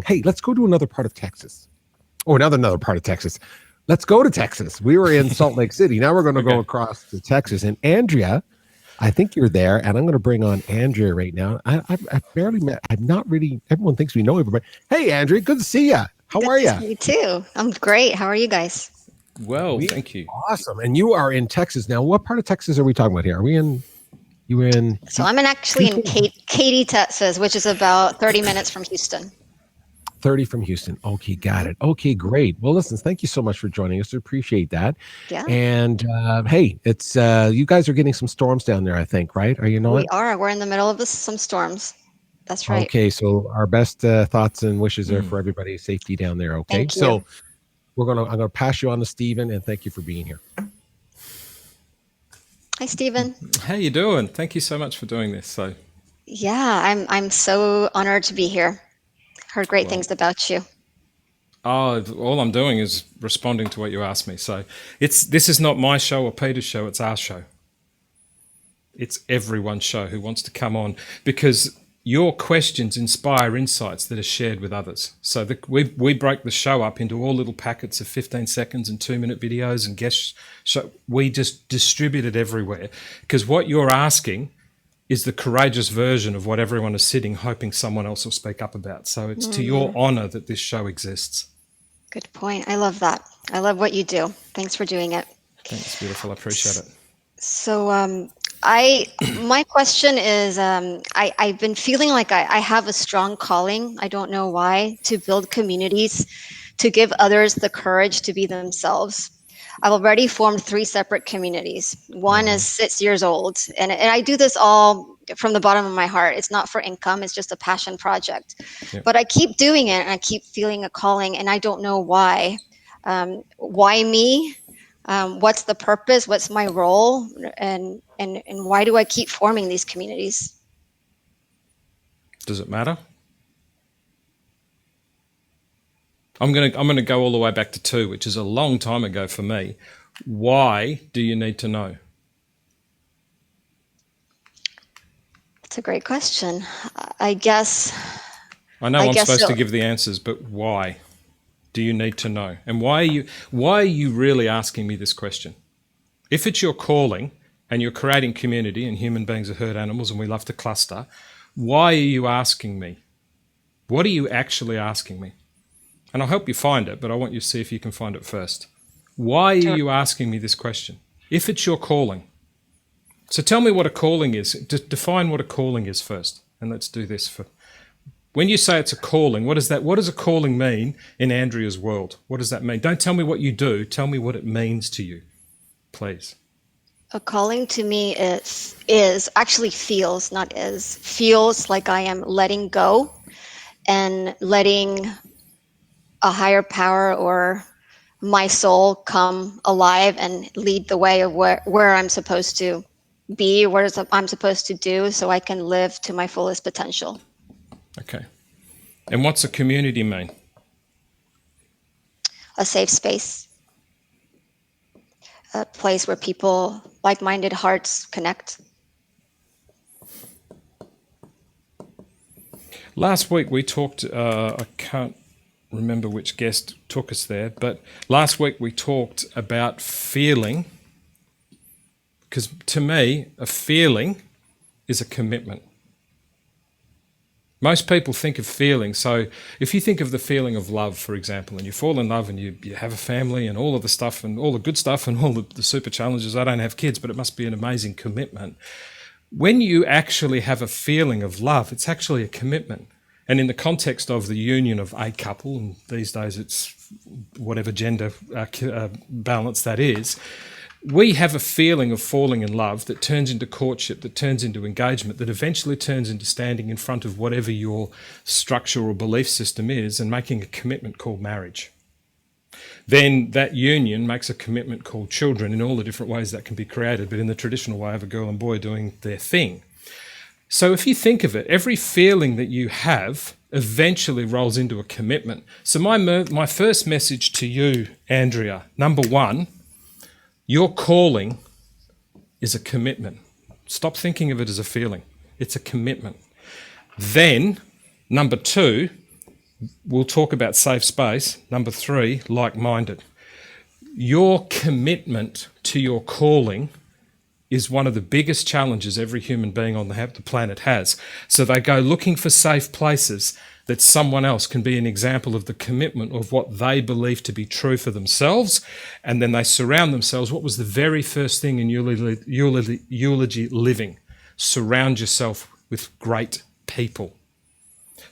along. Hey, let's go to another part of Texas. Oh, another part of Texas. Let's go to Texas. We were in Salt Lake City. Now we're going to go across to Texas. And Andrea, I think you're there, and I'm going to bring on Andrea right now. I've barely met. I'm not really. Everyone thinks we know everybody. Hey, Andrea, good to see you. How are you? Good to see you too. I'm great. How are you guys? Well, thank you. Awesome. And you are in Texas now. What part of Texas are we talking about here? Are we in? So I'm actually in Katy, Texas, which is about 30 minutes from Houston. 30 from Houston. Okay, got it. Okay, great. Well, listen, thank you so much for joining us. We appreciate that. Yeah. And hey, it's you guys are getting some storms down there, I think, right? Are you not? We are. We're in the middle of some storms. That's right. Okay, so our best thoughts and wishes are for everybody's safety down there. Okay, thank you. So I'm gonna pass you on to Stephen, and thank you for being here. Hi, Stephen. How you doing? Thank you so much for doing this. So yeah, I'm so honored to be here. Heard great things about you. Oh, all I'm doing is responding to what you asked me. So this is not my show or Peter's show. It's our show. It's everyone's show who wants to come on, because your questions inspire insights that are shared with others. So we break the show up into all little packets of 15 seconds and 2-minute videos and guest show. We just distribute it everywhere, because what you're asking is the courageous version of what everyone is sitting hoping someone else will speak up about. So it's to your honor that this show exists. Good point. I love that. I love what you do. Thanks for doing it. Thanks, beautiful. I appreciate it. So my question is, I've been feeling like I have a strong calling, I don't know why, to build communities, to give others the courage to be themselves. I've already formed 3 separate communities. One is 6 years old, and I do this all from the bottom of my heart. It's not for income, it's just a passion project. Yep. But I keep doing it, and I keep feeling a calling, and I don't know why. Why me? What's the purpose? What's my role? And why do I keep forming these communities? Does it matter? I'm gonna go all the way back to 2, which is a long time ago for me. Why do you need to know? That's a great question. I guess. I know I'm supposed to give the answers, but why do you need to know? And why are you really asking me this question? If it's your calling and you're creating community, and human beings are herd animals and we love to cluster, why are you asking me? What are you actually asking me? And I'll help you find it, but I want you to see if you can find it first. Why are you asking me this question? If it's your calling. So tell me what a calling is. Define what a calling is first. And let's do this. When you say it's a calling, what does a calling mean in Andrea's world? What does that mean? Don't tell me what you do. Tell me what it means to you, please. A calling to me is actually feels, not is, feels like I am letting go and letting a higher power or my soul come alive and lead the way of where I'm supposed to be, what I'm supposed to do, so I can live to my fullest potential. Okay. And what's a community mean? A safe space. A place where people, like-minded hearts connect. Last week we talked, I can't remember which guest took us there, but last week we talked about feeling, because to me, a feeling is a commitment. Most people think of feeling. So if you think of the feeling of love, for example, and you fall in love and you have a family and all of the stuff and all the good stuff and all the super challenges. I don't have kids, but it must be an amazing commitment. When you actually have a feeling of love, it's actually a commitment. And in the context of the union of a couple, and these days it's whatever gender balance that is, we have a feeling of falling in love that turns into courtship, that turns into engagement, that eventually turns into standing in front of whatever your structure or belief system is and making a commitment called marriage. Then that union makes a commitment called children in all the different ways that can be created, but in the traditional way of a girl and boy doing their thing. So if you think of it, every feeling that you have eventually rolls into a commitment. So my first message to you, Andrea, number 1, your calling is a commitment. Stop thinking of it as a feeling. It's a commitment. Then, number 2, we'll talk about safe space. Number 3, like-minded. Your commitment to your calling is one of the biggest challenges every human being on the planet has. So they go looking for safe places that someone else can be an example of the commitment of what they believe to be true for themselves. And then they surround themselves. What was the very first thing in eulogy living? Surround yourself with great people.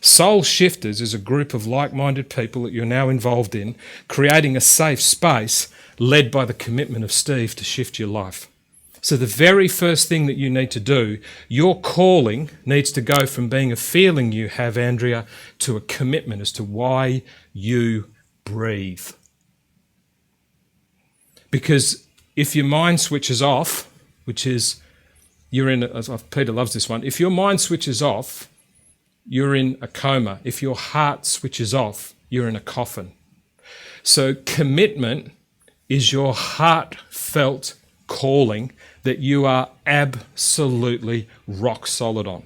Soul Shifters is a group of like-minded people that you're now involved in, creating a safe space led by the commitment of Steve to shift your life. So the very first thing that you need to do, your calling needs to go from being a feeling you have, Andrea, to a commitment as to why you breathe. Because if your mind switches off, which is, Peter loves this one, if your mind switches off, you're in a coma. If your heart switches off, you're in a coffin. So commitment is your heartfelt calling that you are absolutely rock solid on.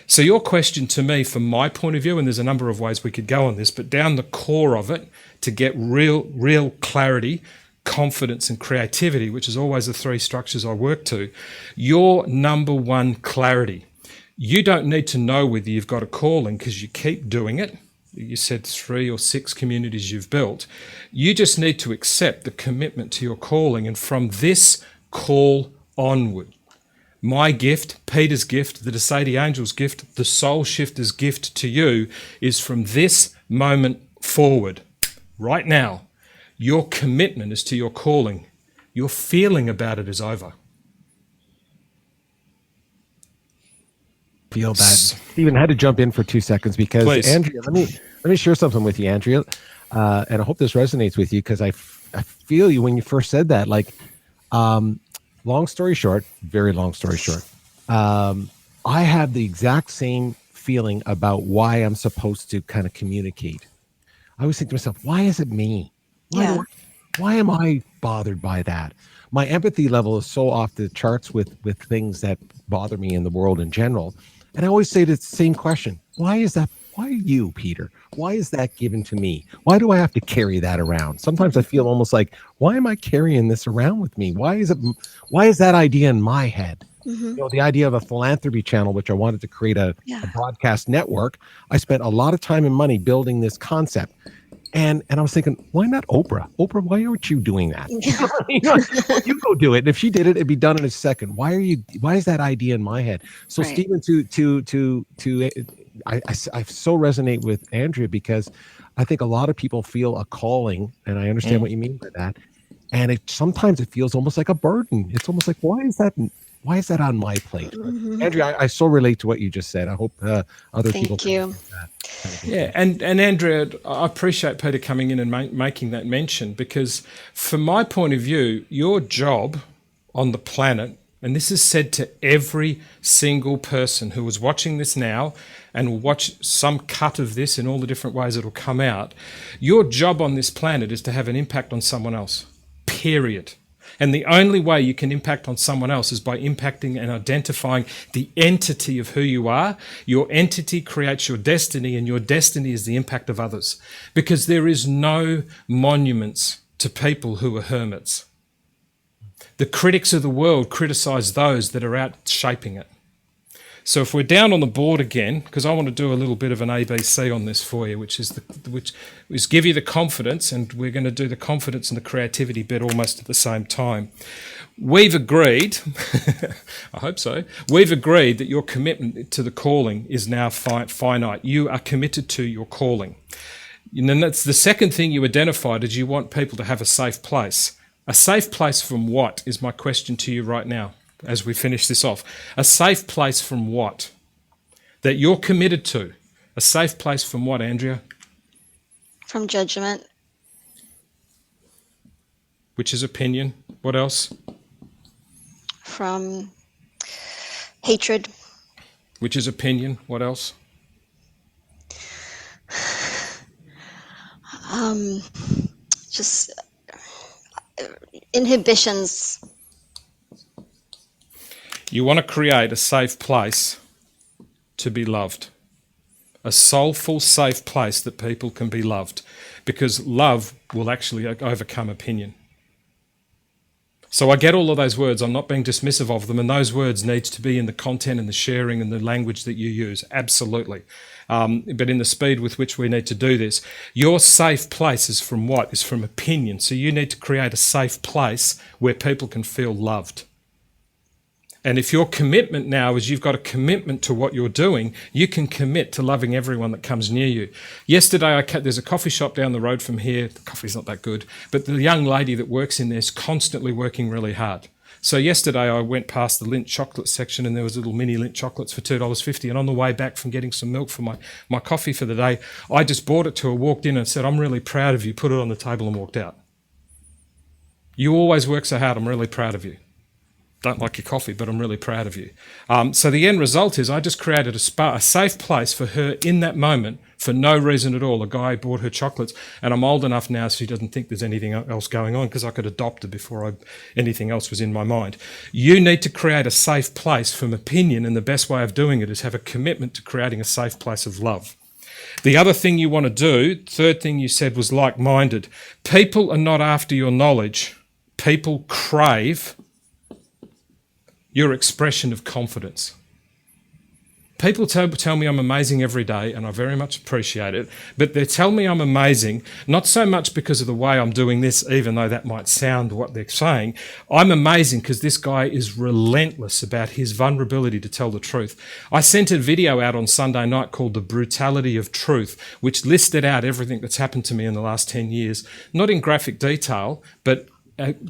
So your question to me, from my point of view, and there's a number of ways we could go on this, but down the core of it, to get real clarity, confidence and creativity, which is always the 3 structures I work to, your number one clarity. You don't need to know whether you've got a calling because you keep doing it. You said 3 or 6 communities you've built. You just need to accept the commitment to your calling. And from this call onward, my gift, Peter's gift, the Desadie Angels gift, the Soul Shifter's gift to you is from this moment forward, right now, your commitment is to your calling. Your feeling about it is over. Feel that. Stephen, I had to jump in for 2 seconds because Please. Andrea, let me share something with you, Andrea, and I hope this resonates with you because I feel you when you first said that. Like, long story short, very long story short, I have the exact same feeling about why I'm supposed to kind of communicate. I always think to myself, why is it me? Why am I bothered by that? My empathy level is so off the charts with things that bother me in the world in general. And I always say the same question. Why is that? Why you, Peter? Why is that given to me? Why do I have to carry that around? Sometimes I feel almost like, why am I carrying this around with me? Why is that idea in my head? You know, the idea of a philanthropy channel, which I wanted to create a broadcast network. I spent a lot of time and money building this concept. And I was thinking, why not Oprah? Oprah, why aren't you doing that? You go do it. And if she did it, it'd be done in a second. Why is that idea in my head? So right. Stephen, I so resonate with Andrea because I think a lot of people feel a calling, and I understand what you mean by that. And sometimes it feels almost like a burden. It's almost like, why is that on my plate? Andrea, I so relate to what you just said. I hope other people can do that. Yeah, and Andrea, I appreciate Peter coming in and making that mention because from my point of view, your job on the planet, and this is said to every single person who is watching this now and will watch some cut of this in all the different ways it'll come out, your job on this planet is to have an impact on someone else, period. And the only way you can impact on someone else is by impacting and identifying the entity of who you are. Your entity creates your destiny, and your destiny is the impact of others. Because there is no monuments to people who are hermits. The critics of the world criticize those that are out shaping it. So if we're down on the board again, because I want to do a little bit of an ABC on this for you, which is give you the confidence, and we're going to do the confidence and the creativity bit almost at the same time. We've agreed, I hope so, we've agreed that your commitment to the calling is now finite. You are committed to your calling. And then that's the second thing you identified, is you want people to have a safe place. A safe place from what is my question to you right now as we finish this off. A safe place from what? That you're committed to. A safe place from what, Andrea? From judgment. Which is opinion. What else? From hatred. Which is opinion. What else? Just inhibitions. You want to create a safe place to be loved. a soulful, safe place that people can be loved, because love will actually overcome opinion. So I get all of those words. I'm not being dismissive of them, and those words need to be in the content and the sharing and the language that you use, absolutely. But in the speed with which we need to do this, your safe place is from what? Is from opinion. So you need to create a safe place where people can feel loved. And if your commitment now is you've got a commitment to what you're doing, you can commit to loving everyone that comes near you. Yesterday, there's a coffee shop down the road from here. The coffee's not that good, but the young lady that works in there is constantly working really hard. So yesterday, I went past the Lindt chocolate section, and there was little mini Lindt chocolates for $2.50. And on the way back from getting some milk for my coffee for the day, I just bought it to her, walked in and said, "I'm really proud of you," put it on the table and walked out. "You always work so hard. I'm really proud of you. Don't like your coffee, but I'm really proud of you." So the end result is I just created a safe place for her in that moment for no reason at all. A guy bought her chocolates, and I'm old enough now so she doesn't think there's anything else going on, because I could adopt her before anything else was in my mind. You need to create a safe place from opinion, and the best way of doing it is have a commitment to creating a safe place of love. The other thing you want to do, third thing you said, was like-minded. People are not after your knowledge. People crave your expression of confidence. People tell me I'm amazing every day, and I very much appreciate it, but they tell me I'm amazing, not so much because of the way I'm doing this, even though that might sound what they're saying. I'm amazing because this guy is relentless about his vulnerability to tell the truth. I sent a video out on Sunday night called The Brutality of Truth, which listed out everything that's happened to me in the last 10 years, not in graphic detail, but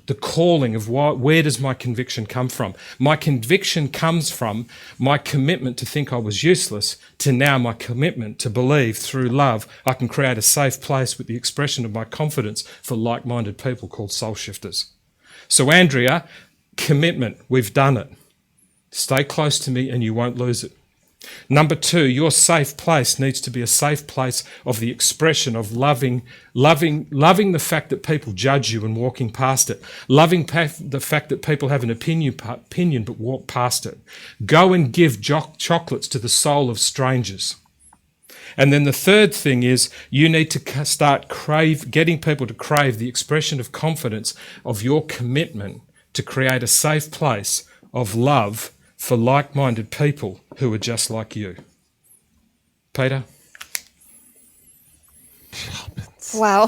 the calling of where does my conviction come from? My conviction comes from my commitment to think I was useless, to now my commitment to believe through love I can create a safe place with the expression of my confidence for like-minded people called soul shifters. So Andrea, commitment, we've done it. Stay close to me and you won't lose it. Number 2, your safe place needs to be a safe place of the expression of loving the fact that people judge you and walking past it. Loving the fact that people have an opinion but walk past it. Go and give chocolates to the soul of strangers. And then the third thing is you need to start getting people to crave the expression of confidence of your commitment to create a safe place of love for like-minded people who are just like you. Peter? Wow.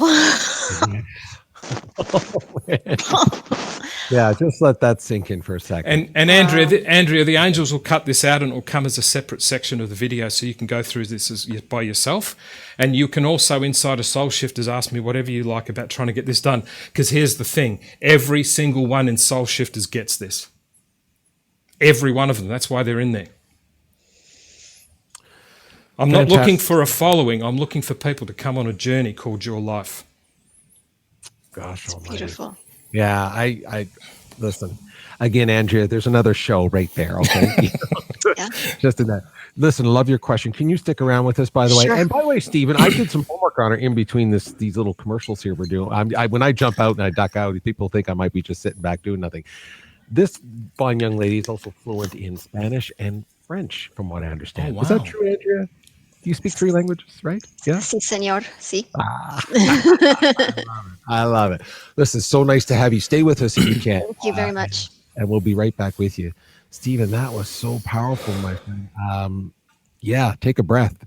Yeah, just let that sink in for a second. And Andrea, the angels will cut this out and it will come as a separate section of the video, so you can go through this by yourself. And you can also, inside of Soul Shifters, ask me whatever you like about trying to get this done. Because here's the thing, every single one in Soul Shifters gets this. Every one of them. That's why they're in there. I'm not looking for a following. I'm looking for people to come on a journey called your life. Gosh almighty. Beautiful. Yeah, I listen. Again, Andrea, there's another show right there, okay? Yeah. Just in that. Listen, love your question. Can you stick around with us, by the way? Sure. And by the way, Stephen, I did some homework on her in between these little commercials here we're doing. When I jump out and I duck out, people think I might be just sitting back doing nothing. This fine young lady is also fluent in Spanish and French, from what I understand. Oh, wow. Is that true, Andrea? Do you speak 3 languages, right? Yeah. Sí, señor. Sí. I love it. Listen, so nice to have you. Stay with us if you can. Thank you very much. And we'll be right back with you. Stephen, that was so powerful, my friend. Yeah, take a breath.